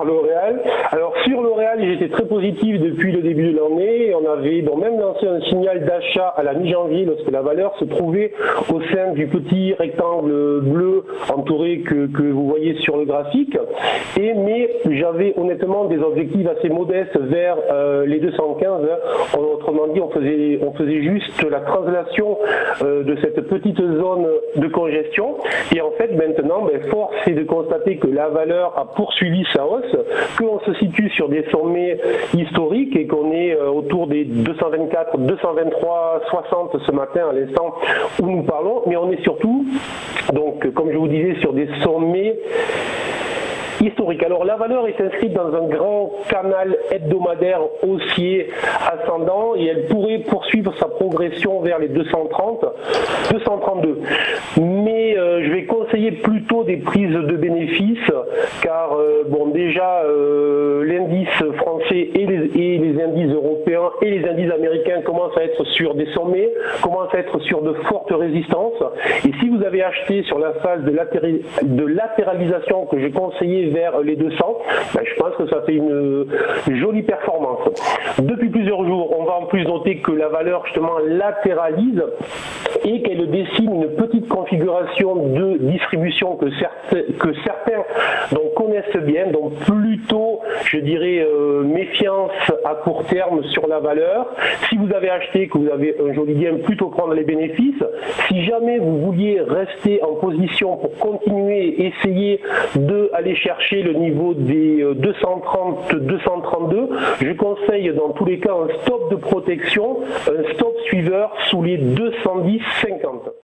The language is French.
par L'Oréal. Alors sur L'Oréal, j'étais très positif depuis le début de l'année. On avait même lancé un signal d'achat à la mi-janvier lorsque la valeur se trouvait au sein du petit rectangle bleu entouré que vous voyez sur le graphique. Mais j'avais honnêtement des objectifs assez modestes vers les 215. Autrement dit, on faisait juste la translation de cette petite zone de congestion. Et en fait, maintenant, force est de constater que la valeur a poursuivi sa hausse, qu'on se situe sur des sommets historiques et qu'on est autour des 224, 223, 60 ce matin à l'instant où nous parlons. Mais on est surtout, donc, comme je vous disais, sur des sommets historique. Alors la valeur est inscrite dans un grand canal hebdomadaire haussier ascendant et elle pourrait poursuivre sa progression vers les 230, 232. Mais je vais conseiller plutôt des prises de bénéfices car bon déjà l'indice français et les indices européens et les indices américains commencent à être sur des sommets, commencent à être sur de fortes résistances. Et si vous avez acheté sur la phase de latéralisation que j'ai conseillé vers les 200, je pense que ça fait une jolie performance. Depuis plusieurs jours, on va en plus noter que la valeur justement latéralise et qu'elle dessine une petite configuration de distribution que certains donc, connaissent bien, donc plutôt, je dirais, méfiance à court terme sur la valeur. Si vous avez acheté, que vous avez un joli gain, plutôt prendre les bénéfices. Si jamais vous vouliez rester en position pour continuer et essayer d'aller chercher le niveau des 230, 232, je conseille dans tous les cas un stop de protection, un stop suiveur sous les 210,50.